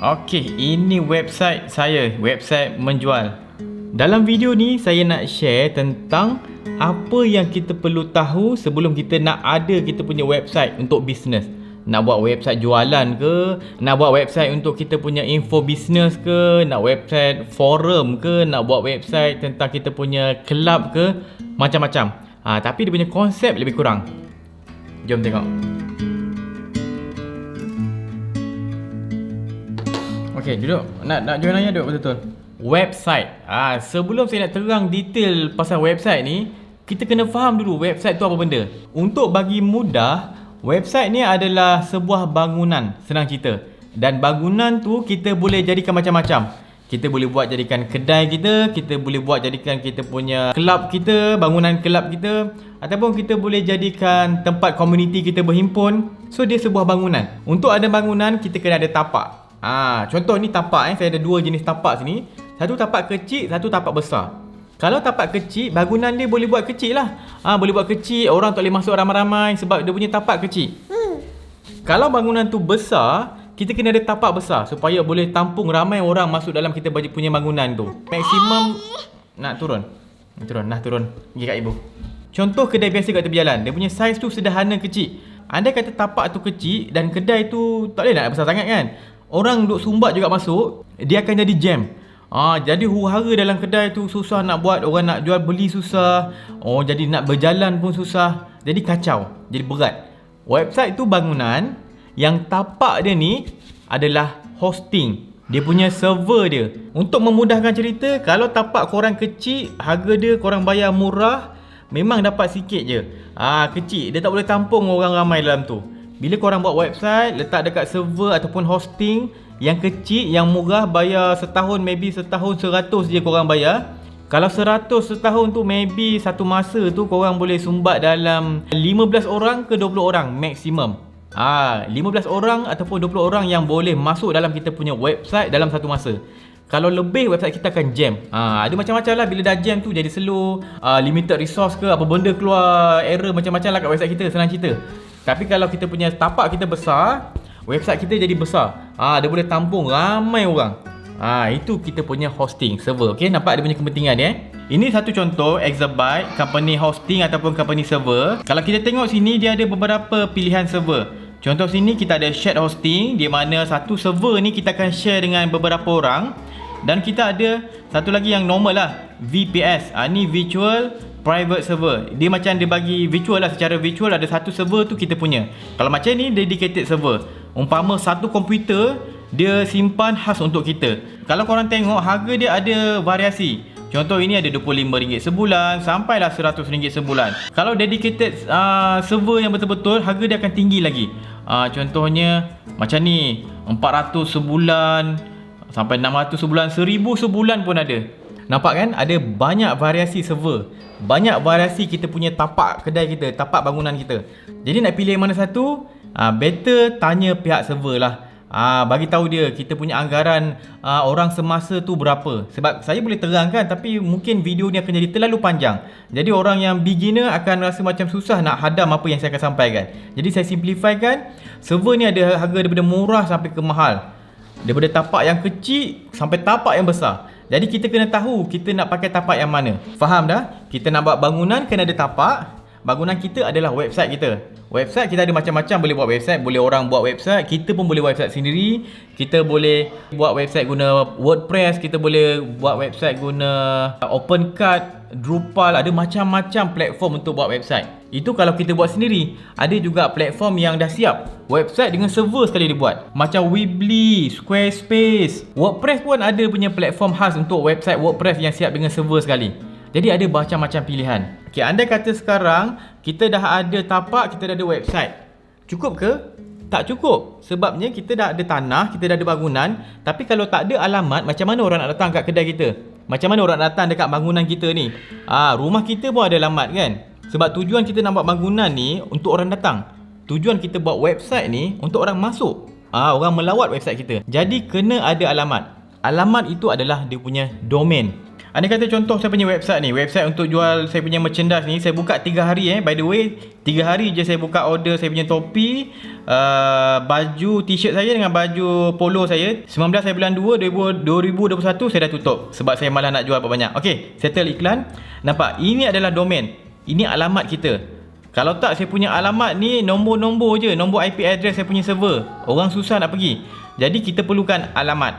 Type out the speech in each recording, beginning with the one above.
Okey, ini website saya, website menjual. Dalam video ni saya nak share tentang apa yang kita perlu tahu sebelum kita nak ada kita punya website untuk bisnes. Nak buat website jualan ke, nak buat website untuk kita punya info bisnes ke, nak website forum ke, nak buat website tentang kita punya kelab ke, macam-macam. Tapi dia punya konsep lebih kurang. Jom tengok. Okey, duduk. Nak join ayah duduk betul-betul. Website. Sebelum saya nak terang detail pasal website ni, kita kena faham dulu website tu apa benda. Untuk bagi mudah, website ni adalah sebuah bangunan, senang cerita. Dan bangunan tu kita boleh jadikan macam-macam. Kita boleh buat jadikan kedai kita boleh buat jadikan kita punya kelab kita, bangunan kelab kita, ataupun kita boleh jadikan tempat komuniti kita berhimpun. So dia sebuah bangunan. Untuk ada bangunan, kita kena ada tapak. Contoh ni tapak saya ada dua jenis tapak sini. Satu tapak kecil, satu tapak besar. Kalau tapak kecil, bangunan dia boleh buat kecil lah. Boleh buat kecil, orang tak boleh masuk ramai-ramai sebab dia punya tapak kecil. Kalau bangunan tu besar, kita kena ada tapak besar supaya boleh tampung ramai orang masuk dalam kita punya bangunan tu. Maksimum nak turun. Turun. Pergi kat ibu. Contoh kedai biasa kat tepi jalan, dia punya saiz tu sederhana kecil. Andai kata tapak tu kecil dan kedai tu tak boleh nak besar sangat kan. Orang duk sumbat juga masuk, dia akan jadi jam. Jadi huru-hara dalam kedai tu susah nak buat, orang nak jual beli susah. Jadi nak berjalan pun susah. Jadi kacau, jadi berat. Website tu bangunan, yang tapak dia ni adalah hosting. Dia punya server dia. Untuk memudahkan cerita, kalau tapak korang kecil, harga dia korang bayar murah, memang dapat sikit je. Kecil, dia tak boleh tampung orang ramai dalam tu. Bila korang buat website, letak dekat server ataupun hosting yang kecil, yang murah, bayar setahun, maybe setahun 100 je korang bayar. Kalau 100 setahun tu, maybe satu masa tu korang boleh sumbat dalam 15 orang ke 20 orang maksimum. 15 orang ataupun 20 orang yang boleh masuk dalam kita punya website dalam satu masa. Kalau lebih, website kita akan jam. Ada macam-macam lah. Bila dah jam tu jadi slow, limited resource ke, apa benda keluar error macam-macam lah kat website kita, senang cerita. Tapi kalau kita punya tapak kita besar, website kita jadi besar. Dia boleh tampung ramai orang. Itu kita punya hosting server. Okey, nampak dia punya kepentingan dia. Ini satu contoh exabyte company hosting ataupun company server. Kalau kita tengok sini, dia ada beberapa pilihan server. Contoh sini kita ada shared hosting, di mana satu server ni kita akan share dengan beberapa orang. Dan kita ada satu lagi yang normal lah, VPS. Ni virtual private server. Dia macam dia bagi virtual lah, secara virtual ada satu server tu kita punya. Kalau macam ni dedicated server. Umpama satu komputer dia simpan khas untuk kita. Kalau korang tengok, harga dia ada variasi. Contoh ini ada RM25 sebulan sampailah RM100 sebulan. Kalau dedicated server yang betul-betul, harga dia akan tinggi lagi. Contohnya macam ni, 400 sebulan sampai 600 sebulan, 1000 sebulan pun ada. Nampak kan? Ada banyak variasi server, banyak variasi kita punya tapak kedai kita, tapak bangunan kita. Jadi nak pilih mana satu, better tanya pihak server lah. Bagi tahu dia kita punya anggaran orang semasa tu berapa. Sebab saya boleh terangkan, tapi mungkin video ni akan jadi terlalu panjang. Jadi orang yang beginner akan rasa macam susah nak hadam apa yang saya akan sampaikan. Jadi saya simplifykan. Server ni ada harga daripada murah sampai ke mahal, daripada tapak yang kecil sampai tapak yang besar. Jadi kita kena tahu kita nak pakai tapak yang mana. Faham dah? Kita nak buat bangunan kena ada tapak. Bangunan kita adalah website kita. Website kita ada macam-macam, boleh buat website. Boleh orang buat website, kita pun boleh buat website sendiri. Kita boleh buat website guna WordPress, kita boleh buat website guna OpenCart, Drupal. Ada macam-macam platform untuk buat website. Itu kalau kita buat sendiri. Ada juga platform yang dah siap, website dengan server sekali dia buat. Macam Weebly, Squarespace, WordPress pun ada punya platform khas untuk website WordPress yang siap dengan server sekali. Jadi ada macam-macam pilihan. Okey, andai kata sekarang kita dah ada tapak, kita dah ada website. Cukup ke? Tak cukup. Sebabnya kita dah ada tanah, kita dah ada bangunan. Tapi kalau tak ada alamat, macam mana orang nak datang kat kedai kita? Macam mana orang nak datang dekat bangunan kita ni? Rumah kita pun ada alamat kan? Sebab tujuan kita nak buat bangunan ni untuk orang datang. Tujuan kita buat website ni untuk orang masuk. Orang melawat website kita. Jadi kena ada alamat. Alamat itu adalah dia punya domain. Andai kata contoh saya punya website ni, website untuk jual saya punya merchandise ni, saya buka 3 hari by the way, 3 hari je saya buka order saya punya topi, baju t-shirt saya dengan baju polo saya. 19 hari bulan 2 2021 saya dah tutup sebab saya malah nak jual banyak. Okey, settle iklan. Nampak? Ini adalah domain. Ini alamat kita. Kalau tak, saya punya alamat ni nombor-nombor je, nombor IP address saya punya server. Orang susah nak pergi. Jadi kita perlukan alamat.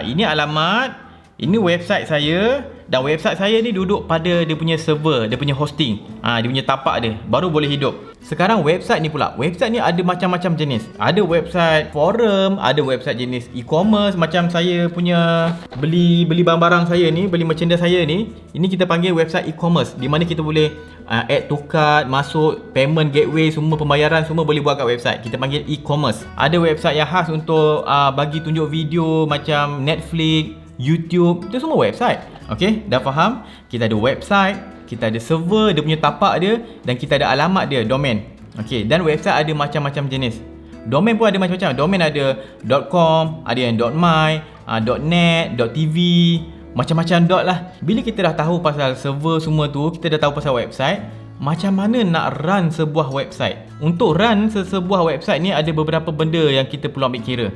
Ini alamat. Ini website saya, dan website saya ni duduk pada dia punya server, dia punya hosting, dia punya tapak dia, baru boleh hidup. Sekarang website ni pula, website ni ada macam-macam jenis. Ada website forum, ada website jenis e-commerce. Macam saya punya beli barang-barang saya ni, beli merchandise saya ni, ini kita panggil website e-commerce, di mana kita boleh add to cart, masuk payment gateway, semua pembayaran semua boleh buat kat website. Kita panggil e-commerce. Ada website yang khas untuk bagi tunjuk video macam Netflix, YouTube, itu semua website. Okey, dah faham? Kita ada website, kita ada server, dia punya tapak dia, dan kita ada alamat dia, domain. Okey, dan website ada macam-macam jenis. Domain pun ada macam-macam. Domain ada .com, ada yang .my, .net, .tv, macam-macam dot lah. Bila kita dah tahu pasal server semua tu, kita dah tahu pasal website, macam mana nak run sebuah website. Untuk run sebuah website ni ada beberapa benda yang kita perlu ambil kira.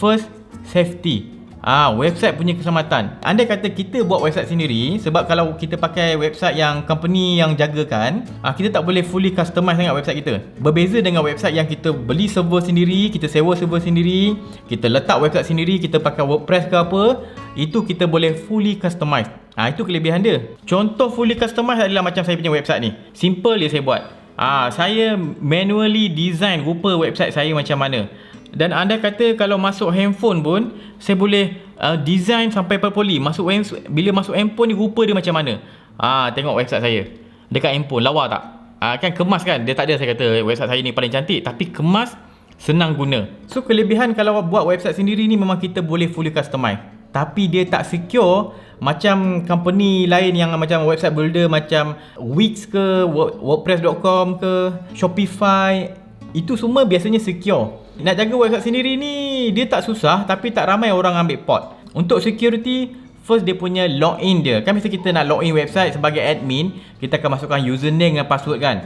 First, safety. Website punya keselamatan. Andai kata kita buat website sendiri, sebab kalau kita pakai website yang company yang jagakan, kita tak boleh fully customize sangat website kita. Berbeza dengan website yang kita beli server sendiri, kita sewa server sendiri, kita letak website sendiri, kita pakai WordPress ke apa, itu kita boleh fully customize. Itu kelebihan dia. Contoh fully customize adalah macam saya punya website ni. Simple je saya buat. Saya manually design rupa website saya macam mana. Dan anda kata kalau masuk handphone pun, saya boleh design sampai poli. Bila masuk handphone ni rupa dia macam mana. Tengok website saya dekat handphone, lawa tak? Kan kemas kan? Dia tak ada saya kata website saya ni paling cantik, tapi kemas, senang guna. So kelebihan kalau buat website sendiri ni, memang kita boleh fully customize. Tapi dia tak secure macam company lain yang macam website builder macam Wix ke, WordPress.com ke, Shopify. Itu semua biasanya secure. Nak jaga website sendiri ni, dia tak susah, tapi tak ramai orang ambil port. Untuk security, first dia punya login dia. Kan biasa kita nak login website sebagai admin, kita akan masukkan username dengan password kan.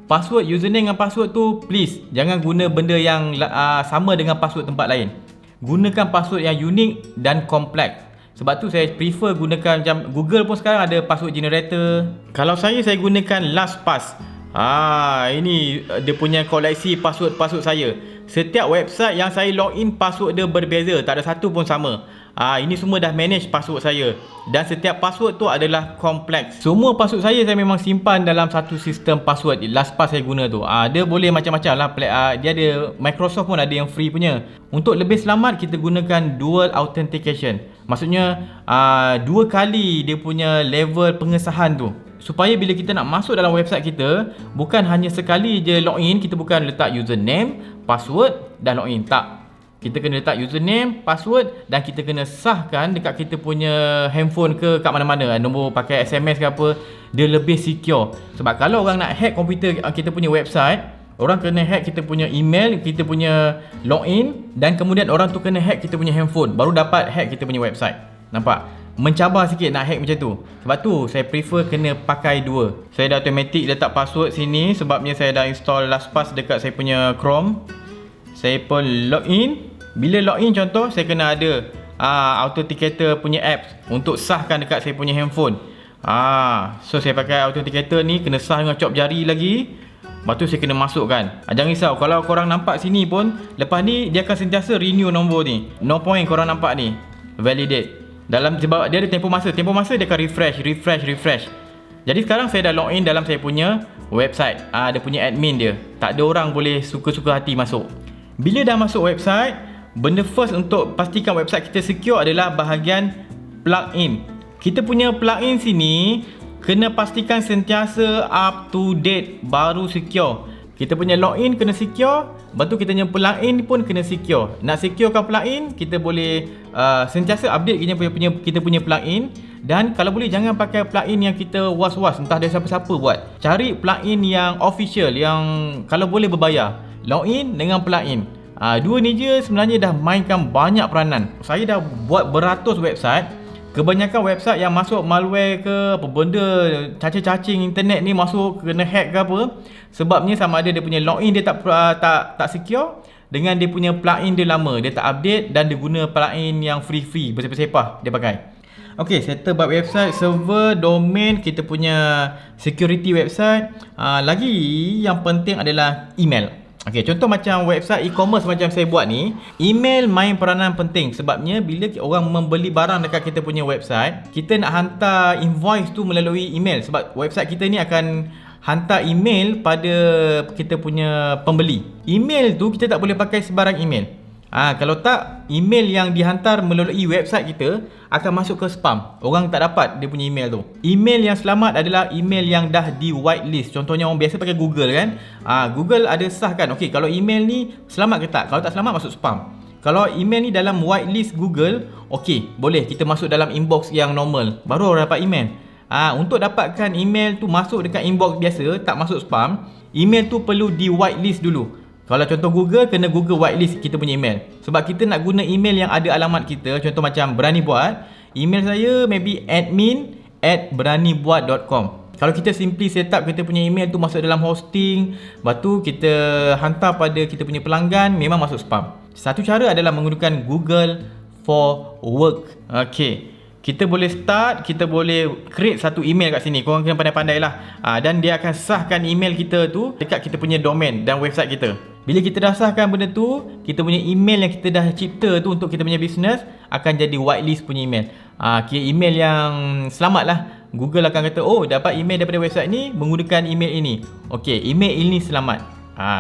Password, username dengan password tu, please jangan guna benda yang sama dengan password tempat lain. Gunakan password yang unik dan kompleks. Sebab tu saya prefer gunakan macam Google pun sekarang ada password generator. Kalau saya gunakan LastPass. Ini dia punya koleksi password saya. Setiap website yang saya login, password dia berbeza, tak ada satu pun sama. Ini semua dah manage password saya. Dan setiap password tu adalah kompleks. Semua password saya memang simpan dalam satu sistem password. LastPass saya guna tu. Dia boleh macam-macam lah. Dia ada, Microsoft pun ada yang free punya. Untuk lebih selamat, kita gunakan dual authentication. Maksudnya 2 kali dia punya level pengesahan tu, supaya bila kita nak masuk dalam website kita, bukan hanya sekali je login. Kita bukan letak username, password dan login. Tak. Kita kena letak username, password, dan kita kena sahkan dekat kita punya handphone ke kat mana-mana. Nombor pakai SMS ke apa, dia lebih secure. Sebab kalau orang nak hack komputer kita punya website, orang kena hack kita punya email, kita punya login, dan kemudian orang tu kena hack kita punya handphone, baru dapat hack kita punya website. Nampak? Mencabar sikit nak hack macam tu. Sebab tu saya prefer kena pakai dua. Saya dah automatic letak password sini, sebabnya saya dah install LastPass dekat saya punya Chrome. Saya pun login. Bila login contoh, saya kena ada authenticator punya apps untuk sahkan dekat saya punya handphone. So saya pakai authenticator ni, kena sah dengan cop jari lagi. Lepas tu saya kena masukkan. Jangan risau, kalau korang nampak sini pun, lepas ni dia akan sentiasa renew nombor ni. No point korang nampak ni, validate. Sebab dia ada tempoh masa dia akan refresh. Jadi sekarang saya dah login dalam saya punya website. Dia punya admin dia. Tak ada orang boleh suka-suka hati masuk. Bila dah masuk website, benda first untuk pastikan website kita secure adalah bahagian plugin. Kita punya plugin sini kena pastikan sentiasa up to date, baru secure. Kita punya login kena secure, lepas tu kita punya plugin pun kena secure. Nak securekan plugin, kita boleh sentiasa update kita punya plugin. Dan kalau boleh jangan pakai plugin yang kita was-was, entah dari siapa-siapa buat. Cari plugin yang official, yang kalau boleh berbayar. Login dengan plugin. Dua ni je sebenarnya dah mainkan banyak peranan. Saya dah buat beratus website, Kebanyakan website yang masuk malware ke apa benda, cacing-cacing internet ni masuk kena hack ke apa, sebabnya sama ada dia punya login dia tak secure dengan dia punya plugin dia lama, dia tak update dan dia guna plugin yang free bersepah-sepah dia pakai. Okey, settle bab website, server, domain, kita punya security website. Lagi yang penting adalah email. Okey, contoh macam website e-commerce macam saya buat ni, email main peranan penting sebabnya bila orang membeli barang dekat kita punya website, kita nak hantar invoice tu melalui email sebab website kita ni akan hantar email pada kita punya pembeli. Email tu kita tak boleh pakai sebarang email. Kalau tak, email yang dihantar melalui website kita akan masuk ke spam. Orang tak dapat dia punya email tu. Email yang selamat adalah email yang dah di whitelist. Contohnya orang biasa pakai Google kan. Google ada sahkan, okey, kalau email ni selamat ke tak? Kalau tak selamat, masuk spam. Kalau email ni dalam whitelist Google, okey, boleh kita masuk dalam inbox yang normal, baru orang dapat email. Untuk dapatkan email tu masuk dekat inbox biasa, tak masuk spam, email tu perlu di whitelist dulu. Kalau contoh Google, kena Google whitelist kita punya email. Sebab kita nak guna email yang ada alamat kita. Contoh macam Berani Buat, email saya maybe admin@beranibuat.com. Kalau kita simply set up kita punya email tu masuk dalam hosting, lepas tu kita hantar pada kita punya pelanggan, memang masuk spam. Satu cara adalah menggunakan Google for Work. Okay, kita boleh start, kita boleh create satu email kat sini. Korang kena pandai-pandai lah. Dan dia akan sahkan email kita tu dekat kita punya domain dan website kita. Bila kita dah sahkan benda tu, kita punya email yang kita dah cipta tu untuk kita punya business akan jadi whitelist punya email. Kira email yang selamat lah. Google akan kata, oh dapat email daripada website ni menggunakan email ini. Okay, email ini selamat.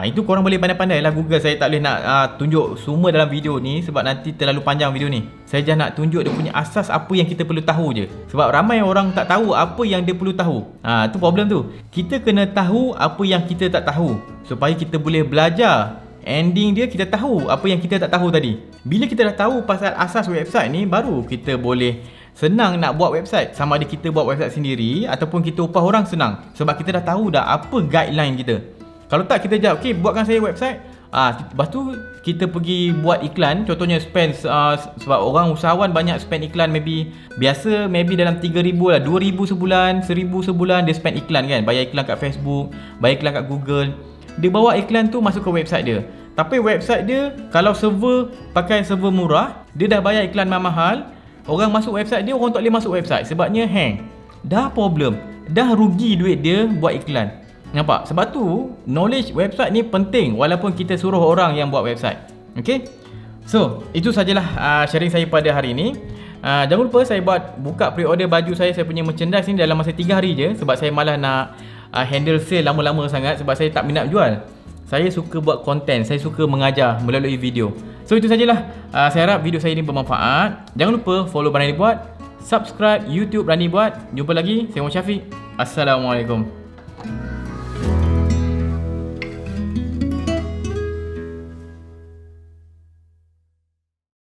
Itu korang boleh pandai-pandai lah Google. Saya tak boleh nak tunjuk semua dalam video ni sebab nanti terlalu panjang video ni. Saya just nak tunjuk dia punya asas apa yang kita perlu tahu je. Sebab ramai orang tak tahu apa yang dia perlu tahu. Tu problem tu. Kita kena tahu apa yang kita tak tahu supaya kita boleh belajar. Ending dia kita tahu apa yang kita tak tahu tadi. Bila kita dah tahu pasal asas website ni, baru kita boleh senang nak buat website. Sama ada kita buat website sendiri ataupun kita upah orang, senang. Sebab kita dah tahu dah apa guideline kita. Kalau tak, kita jawab, okay, buatkan saya website. Lepas tu kita pergi buat iklan. Contohnya spend, sebab orang usahawan banyak spend iklan. Maybe biasa maybe dalam 3,000 lah, 2,000 sebulan, 1,000 sebulan dia spend iklan kan. Bayar iklan kat Facebook, bayar iklan kat Google. Dia bawa iklan tu masuk ke website dia. Tapi website dia, kalau server pakai server murah, dia dah bayar iklan mahal. Orang masuk website dia, orang tak boleh masuk website sebabnya hang. Dah problem, dah rugi duit dia buat iklan. Nampak? Sebab tu knowledge website ni penting walaupun kita suruh orang yang buat website. Okay? So, itu sajalah sharing saya pada hari ini. Jangan lupa saya buka pre-order baju saya punya merchandise ni dalam masa 3 hari je. Sebab saya malah nak handle sale lama-lama sangat. Sebab saya tak minat jual. Saya suka buat konten, saya suka mengajar melalui video. So, itu sajalah. Saya harap video saya ini bermanfaat. Jangan lupa follow Berani Buat, subscribe YouTube Berani Buat. Jumpa lagi. Saya Muhammad Syafiq. Assalamualaikum.